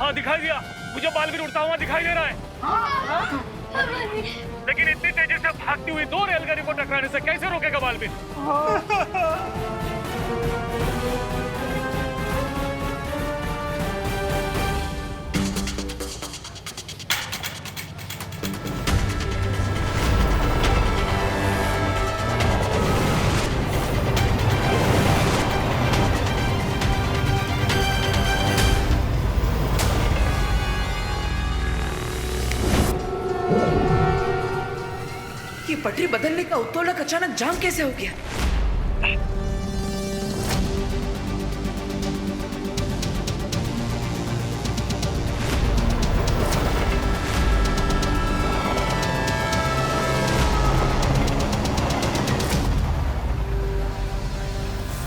हाँ दिखाई दिया, मुझे बालवीर उड़ता हुआ दिखाई दे रहा है। लेकिन इतनी तेजी से भागती हुई 2 रेलगाड़ी को टकराने से कैसे रोकेगा बालवीर? ये पटरी बदलने का उत्तोलक अचानक जाम कैसे हो गया?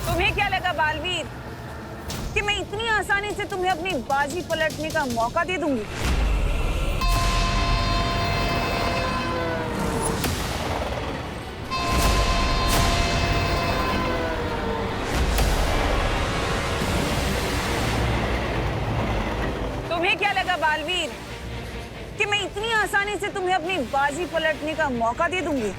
तुम्हें क्या लगा बालवीर कि मैं इतनी आसानी से तुम्हें अपनी बाजी पलटने का मौका दे दूंगी? तुम्हें क्या लगा बालवीर कि मैं इतनी आसानी से तुम्हें अपनी बाजी पलटने का मौका दे दूंगी?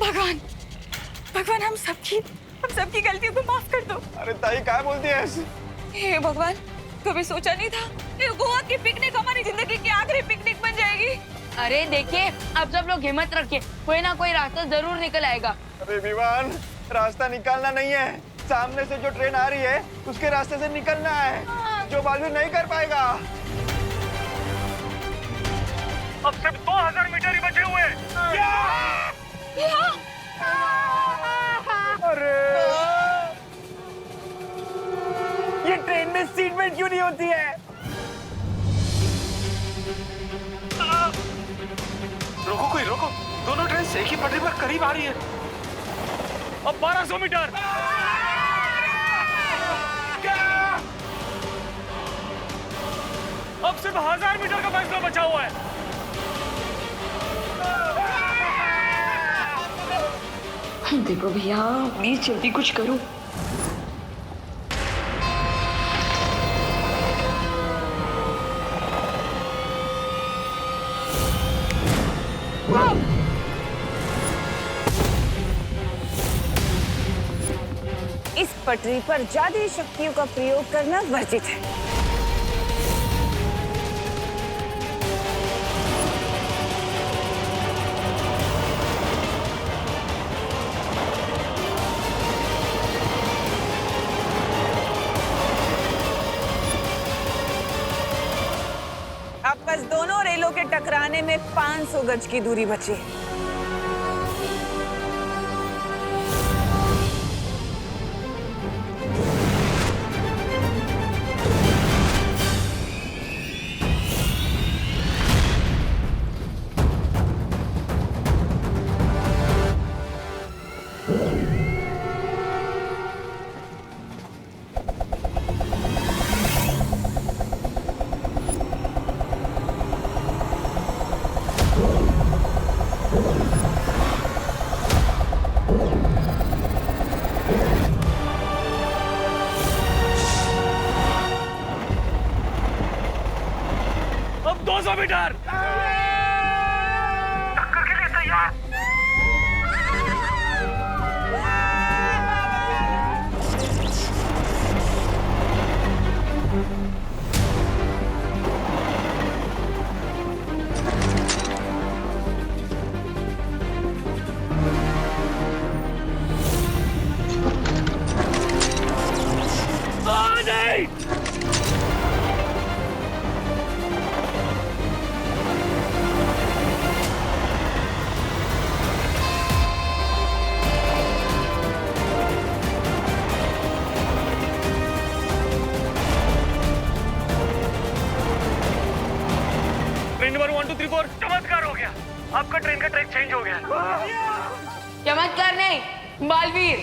भगवान, भगवान हम सबकी गलतियों को माफ कर दो। अरे ताई क्या बोलती है ऐसे? हे भगवान, कभी सोचा नहीं था ये गोवा की पिकनिक हमारी जिंदगी की आखिरी पिकनिक बन जाएगी। अरे देखिए, अब सब लोग हिम्मत रखिए, कोई ना कोई रास्ता जरूर निकल आएगा। अरे विवान, रास्ता निकालना नहीं है, सामने से जो ट्रेन आ रही है उसके रास्ते से निकलना है, जो बालवीर नहीं कर पाएगा। अब सिर्फ 2000 मीटर ही बचे हुए हैं। अरे ये ट्रेन में सीट बेल्ट क्यों नहीं होती है? रोको कोई रोको, दोनों ट्रेन एक ही पटरी पर करीब आ रही है। अब 1200 मीटर। अब सिर्फ 1000 मीटर का फैसला बचा हुआ है। देखो भैया, प्लीज जल्दी कुछ करो। इस पटरी पर जादुई शक्तियों का प्रयोग करना वर्जित है। अब बस दोनों रेलों के टकराने में 500 गज की दूरी बची है। अब 200 मीटर। टक्कर के लिए तैयार। नहीं। ट्रेन नंबर 1 2 3 4 चमत्कार हो गया, आपका ट्रेन का ट्रैक चेंज हो गया। चमत्कार नहीं, बालवीर।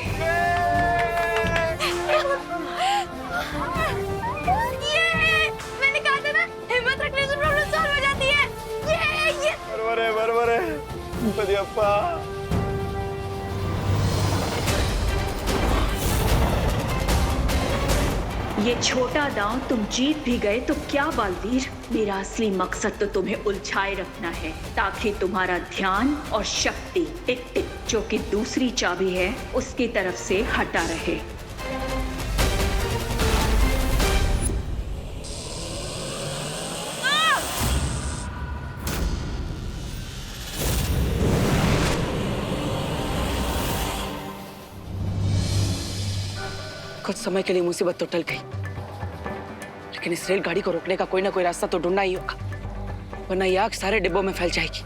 मैंने कहा था ना, हिम्मत रखने से प्रॉब्लम सॉल्व हो जाती है। बरोबर है बदियप्पा। ये छोटा दांव तुम जीत भी गए तो क्या बालवीर, मेरा असली मकसद तो तुम्हें उलझाए रखना है ताकि तुम्हारा ध्यान और शक्ति टिक टिक जो कि दूसरी चाबी है उसकी तरफ से हटा रहे। कुछ समय के लिए मुसीबत तो टल गई, लेकिन इस रेलगाड़ी को रोकने का कोई ना कोई रास्ता तो ढूंढना ही होगा, वरना ये आग सारे डिब्बों में फैल जाएगी।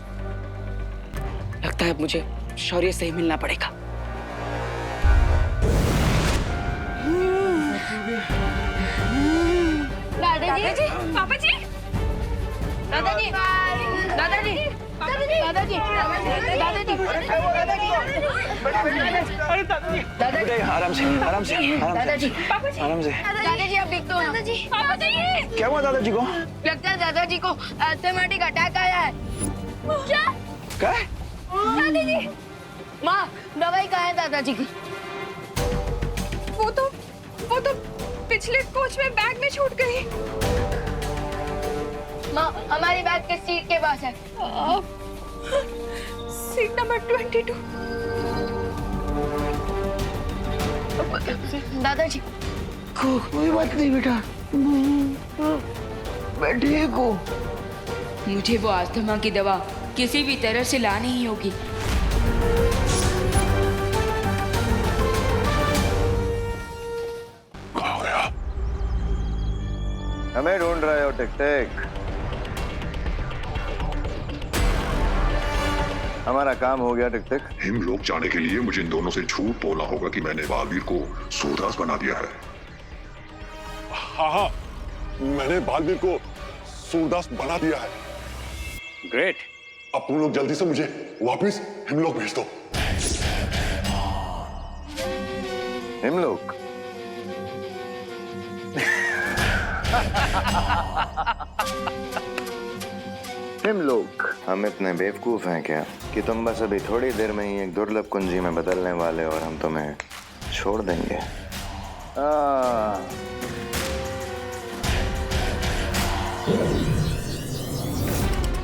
लगता है अब मुझे शौर्य से ही मिलना पड़ेगा। दादाजी, पापा जी, दादाजी, दादाजी, दादाजी, दादाजी, दादाजी, आराम से आराम से दादाजी, आराम से। दादाजी आप देख तो दादाजी, पापा जी, क्या हुआ दादाजी को? लगता है दादाजी को अस्थमाटिक अटैक आया है। क्या? क्या? दादाजी, माँ दवाई कहाँ है दादाजी की? वो तो पिछले कोच में बैग में छूट गई। माँ हमारी बैग के सीट के पास है। Seat number 22। दादाजी कोई बात नहीं बेटा, मैं ठीक हूँ। मुझे वो अस्थमा की दवा किसी भी तरह से लानी ही होगी। कहाँ गया? हमें ढूंढ रहे हो टिक टिक? हमारा काम हो गया टिक टिक। हिमलोक जाने के लिए मुझे इन दोनों से झूठ बोलना होगा कि मैंने बालवीर को सूरदास बना दिया है। हाँ, मैंने बालवीर को सूरदास बना दिया है। ग्रेट। अब तुम लोग जल्दी से मुझे वापस हिमलोक भेज दो। हिमलोक? हिमलोक? हम इतने बेवकूफ हैं क्या कि तुम बस अभी थोड़ी देर में ही एक दुर्लभ कुंजी में बदलने वाले और हम तुम्हें छोड़ देंगे।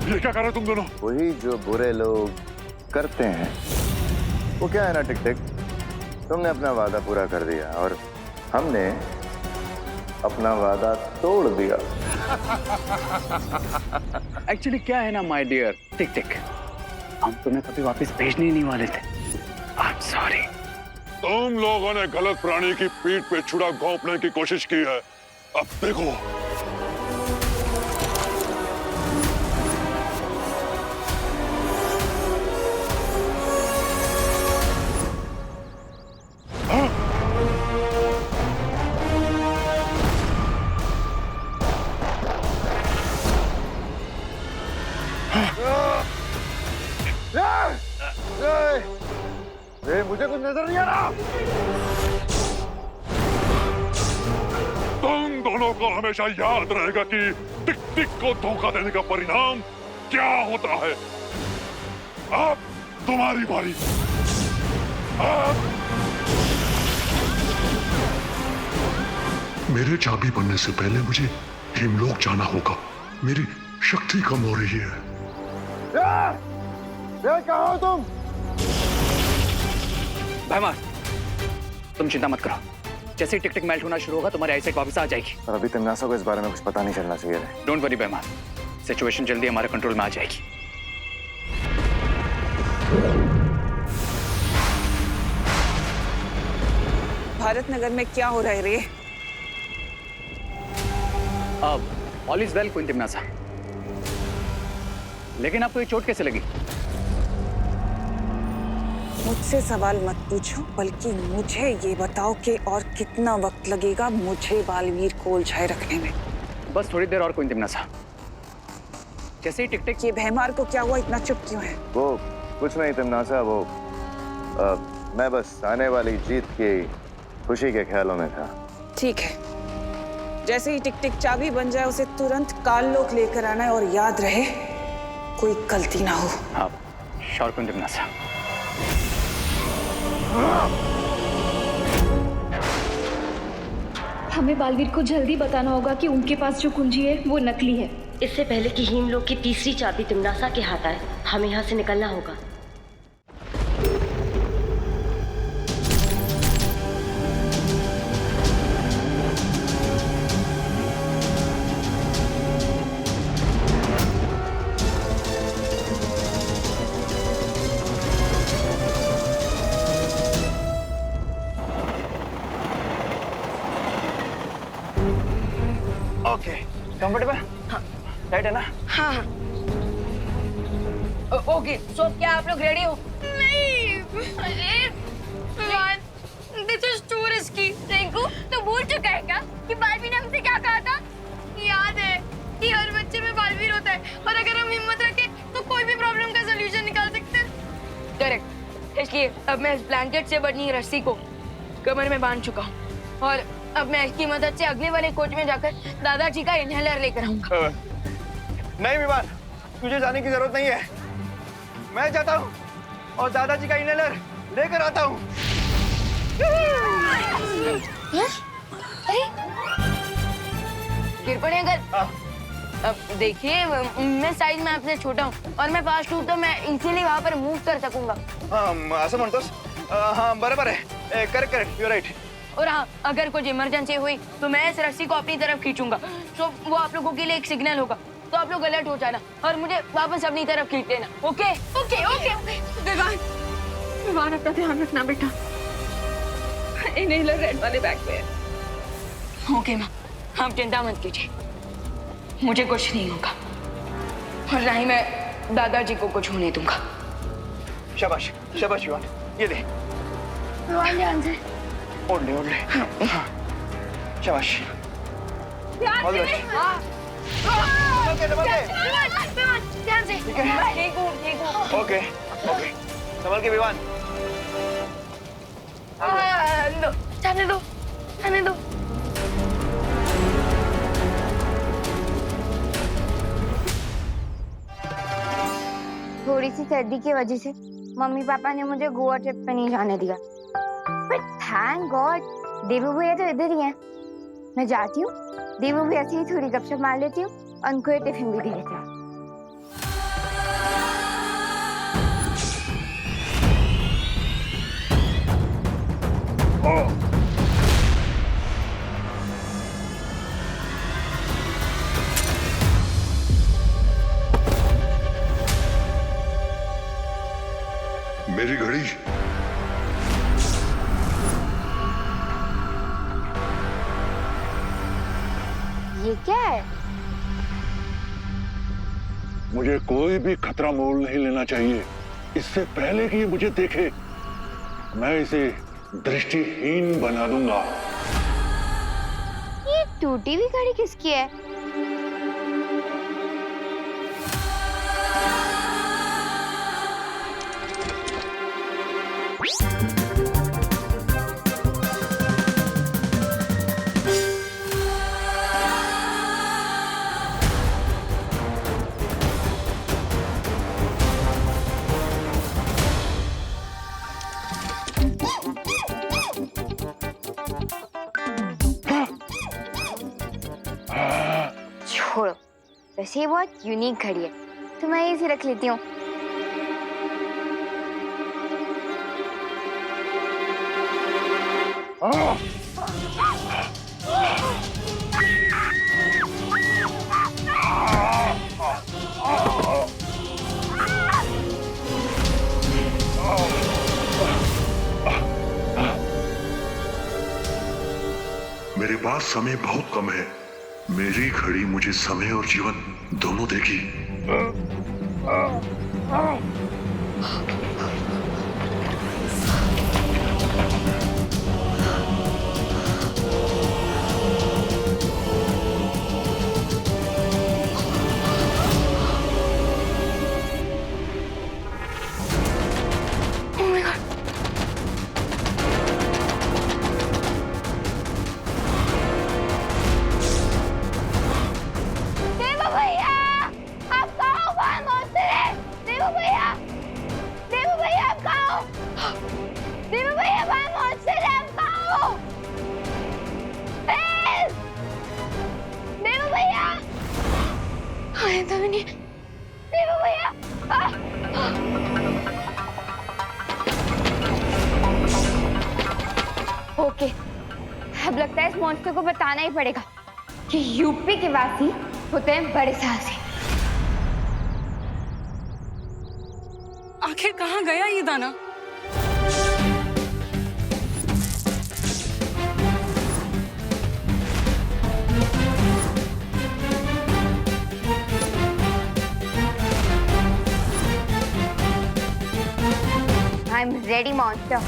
ये क्या कर रहे तुम दोनों? वही जो बुरे लोग करते हैं। वो क्या है ना टिक टिक, तुमने अपना वादा पूरा कर दिया और हमने अपना वादा तोड़ दिया। एक्चुअली क्या है ना माय डियर टिक टिक, हम तुम्हें कभी वापस भेजने ही नहीं वाले थे। I am sorry. तुम लोगों ने गलत प्राणी की पीठ पे छुरा घोंपने की कोशिश की है। अब देखो। मुझे कुछ नजर नहीं आ रहा। तुम दोनों को हमेशा याद रहेगा कि टिक टिक को धोखा देने का परिणाम क्या होता है। अब तुम्हारी बारी। मेरे चाबी बनने से पहले मुझे हिमलोक जाना होगा। मेरी शक्ति कम हो रही है। कहाँ हो तुम? भैमार, तुम चिंता मत करो, जैसे ही टिक टिक मेल्ट होना शुरू होगा तुम्हारी आईसाइट वापस आ जाएगी। और अभी तमन्ना को इस बारे में कुछ पता नहीं चलना चाहिए। डोंट वरी भैमार, सिचुएशन जल्दी हमारे कंट्रोल में आ जाएगी। भारत नगर में क्या हो रहा है रे? अब ऑल इज वेल क्वीन तिमनासा, लेकिन आपको ये चोट कैसे लगी? मुझसे सवाल मत पूछो, बल्कि मुझे ये बताओ कि और कितना वक्त लगेगा मुझे बालवीर को उलझाए रखने में। बस थोड़ी देर और क्वीन तिमनासा। जैसे ही टिक टिक। ये भैमार को क्या हुआ, इतना चुप क्यों है? वो कुछ नहीं तिमनासा, वो मैं बस आने वाली जीत की खुशी के ख्यालों में था। ठीक है, जैसे ही टिक टिक चाबी बन जाए उसे तुरंत काललोक लेकर आना है और याद रहे कोई गलती ना हो। हाँ, श्योर क्वीन तिमनासा। हमें बालवीर को जल्दी बताना होगा कि उनके पास जो कुंजी है वो नकली है। इससे पहले कि हिमलोक की तीसरी चाबी तिमनासा के हाथ आए, हमें यहाँ से निकलना होगा। Okay, comfortable? हाँ, राइट है ना? हाँ हाँ। ओके, सो क्या आप लोग रेडी हो? नहीं, अरे this is to risky. Rinku, तो भूल चुका है क्या कि बालवीर ने हमसे क्या कहा था? याद है कि हर बच्चे में बालवीर होता है और अगर हम हिम्मत रखें तो कोई भी प्रॉब्लम का सलूशन निकाल सकते हैं। करेक्ट। इसलिए अब मैं इस ब्लैंकेट से बनी रस्सी को कमर में बांध चुका हूँ और अब मैं इसकी मदद से अगले वाले कोच में जाकर दादाजी का इनहेलर लेकर आऊंगा। नहीं विमान, तुझे जाने की जरूरत नहीं है। मैं जाता हूँ और दादाजी का इनहेलर लेकर आता हूँ। गिर पड़े अगर। अब देखिए, मैं साइज में आपसे छोटा हूँ और मैं फास्ट हूँ तो मैं इजीली वहाँ पर मूव कर सकूंगा। हाँ, असं म्हणतोस? हाँ, बराबर है। Correct, you right. और हाँ, अगर कुछ इमरजेंसी हुई तो मैं इस रस्सी को अपनी तरफ खींचूंगा, तो वो आप लोगों के लिए एक सिग्नल होगा, तो आप लोग अलर्ट हो जाना और मुझे वापस अपनी तरफ खींच लेना। Okay okay okay okay. Vivaan अपना ध्यान रखना बेटा। इनहेलर रेड वाले बैग में है। ओके माँ, आप चिंता मत कीजिए, मुझे कुछ नहीं होगा और ना ही मैं दादाजी को कुछ होने दूंगा। शाबाश शाबाश विमान, ये ले। विवान ध्यान से। ओढ़ ले। हाँ, शाबाश। ध्यान से। संभल के। ध्यान से। ठीक है? ठीक हूँ। ओके, संभल के विमान। जाने दो। थोड़ी सी सर्दी की वजह से मम्मी पापा ने मुझे गोवा ट्रिप पे नहीं जाने दिया, बट थैंक गॉड देवू भैया तो इधर ही हैं। मैं जाती हूँ, देवू भैया से ही थोड़ी गपशप मार लेती हूँ और उनको ये टिफिन भी दे देती हूँ। मेरी घड़ी। ये क्या है? मुझे कोई भी खतरा मोल नहीं लेना चाहिए इससे पहले कि ये मुझे देखे। मैं इसे दृष्टिहीन बना दूंगा। ये टूटी हुई घड़ी किसकी है? छोड़ो, वैसे ये बहुत यूनिक घड़ी है तो मैं इसे रख लेती हूँ। मेरे पास समय बहुत कम है। मेरी घड़ी मुझे समय और जीवन दोनों देगी। देवू भैया, आप कहाँ हो? बहुत मौत है। देवू भैया। तो भी नहीं। देवू भैया ओके, अब लगता है इस मॉन्स्टर को बताना ही पड़ेगा कि यूपी के वासी होते हैं बड़े साहसी। आखिर कहाँ गया ये दाना? I'm ready, monster.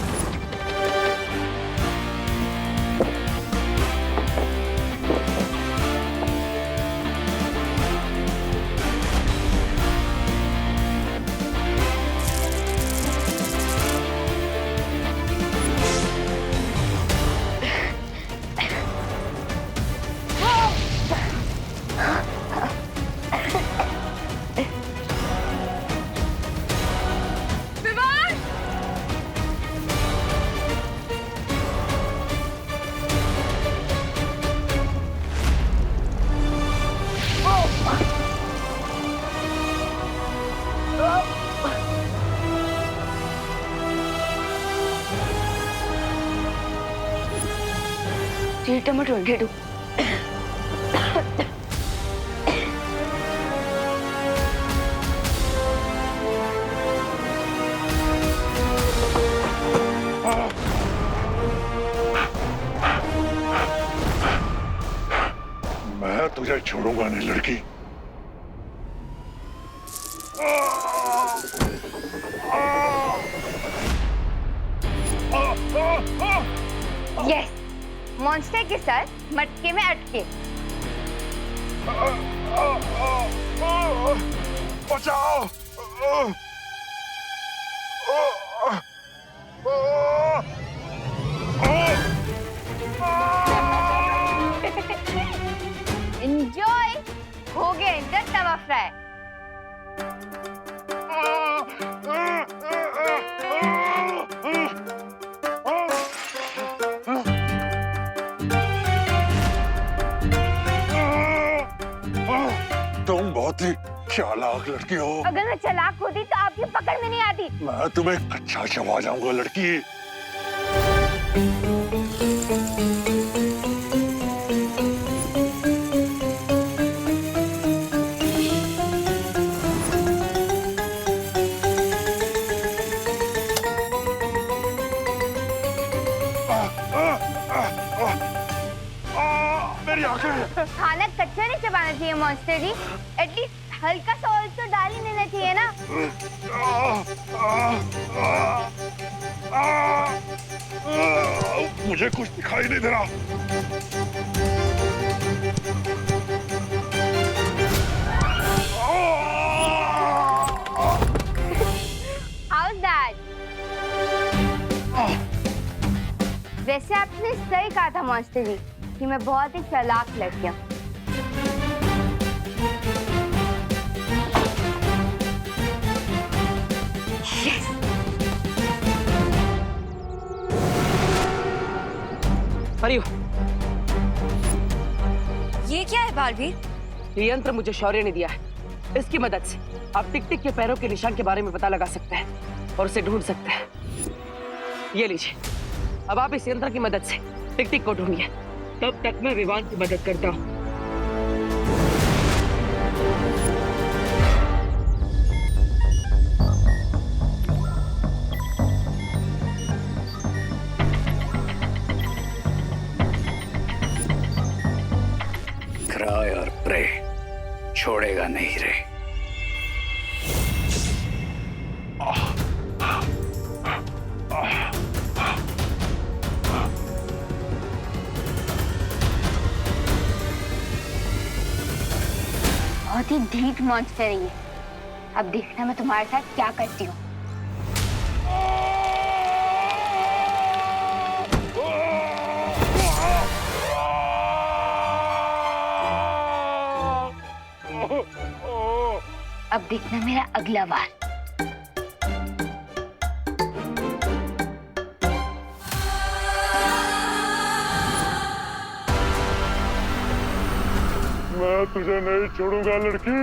टमाटो डेडू मैं तुझे छोड़ूंगा नहीं लड़की। यस, मॉन्स्टर के साथ मटके में अटके। बचाओ! एंजॉय, हो गया इनका तवा फ्राई। तुम बहुत ही चालाक लड़की हो। अगर मैं चालाक होती तो आपकी पकड़ में नहीं आती। मैं तुम्हें कच्चा चबा जाऊंगा लड़की। मेरी आंखें। खाना कच्चा नहीं चबाना चाहिए मॉन्स्टर जी, एटलीस्ट हल्का सा ऑयल तो डाल ही देना चाहिए ना। मुझे कुछ दिखाई नहीं दे रहा। How's that? वैसे आपने सही कहा था मॉन्स्टर जी कि मैं बहुत ही चालाक लड़की हूँ। हरियो, ये क्या है बालवीर? ये यंत्र मुझे शौर्य ने दिया है। इसकी मदद से आप टिक टिक के पैरों के निशान के बारे में पता लगा सकते हैं और उसे ढूंढ सकते हैं। ये लीजिए, अब आप इस यंत्र की मदद से टिक टिक को ढूंढिए। तब तक मैं विवान की मदद करता हूँ। क्राई और प्रे छोड़ेगा नहीं रे। बहुत ही ढीठ मॉन्स्टर है ये। अब देखना मैं तुम्हारे साथ क्या करती हूँ। अब देखना मेरा अगला वार। मैं तुझे नहीं छोड़ूंगा लड़की।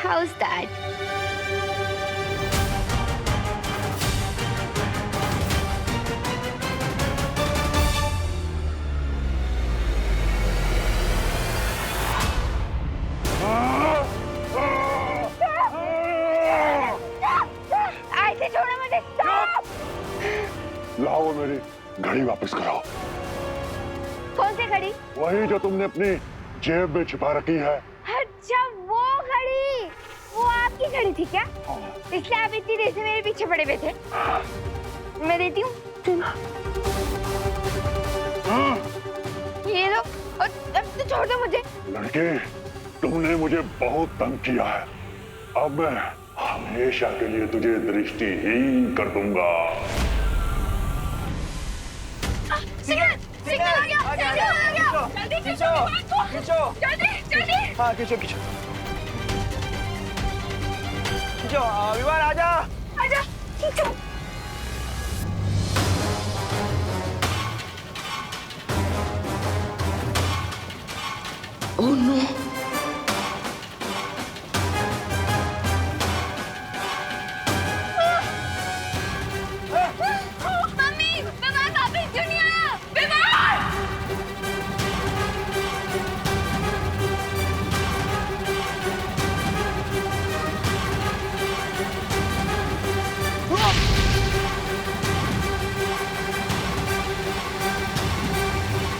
How's that? ऐसे छोड़ो मुझे। Stop! लाओ मेरी घड़ी वापस कराओ। कौन सी घड़ी? वही जो तुमने अपनी जेब में छिपा रखी है। अच्छा वो घड़ी, वो आपकी घड़ी थी क्या? इसलिए आप इतनी देर से मेरे पीछे पड़े हुए थे। मैं देती हूँ। ये लो, और अब तो छोड़ दो मुझे। लड़के, तुमने मुझे बहुत तंग किया है। अब मैं हमेशा के लिए तुझे दृष्टिहीन कर दूंगा। सिग्नल सिग्नल आ गया, सिग्नल आ गया। जल्दी खींचो, खींचो, जल्दी जल्दी। हाँ खींचो खींचो खींचो। विमान आजा, आजा खींचो। Oh no!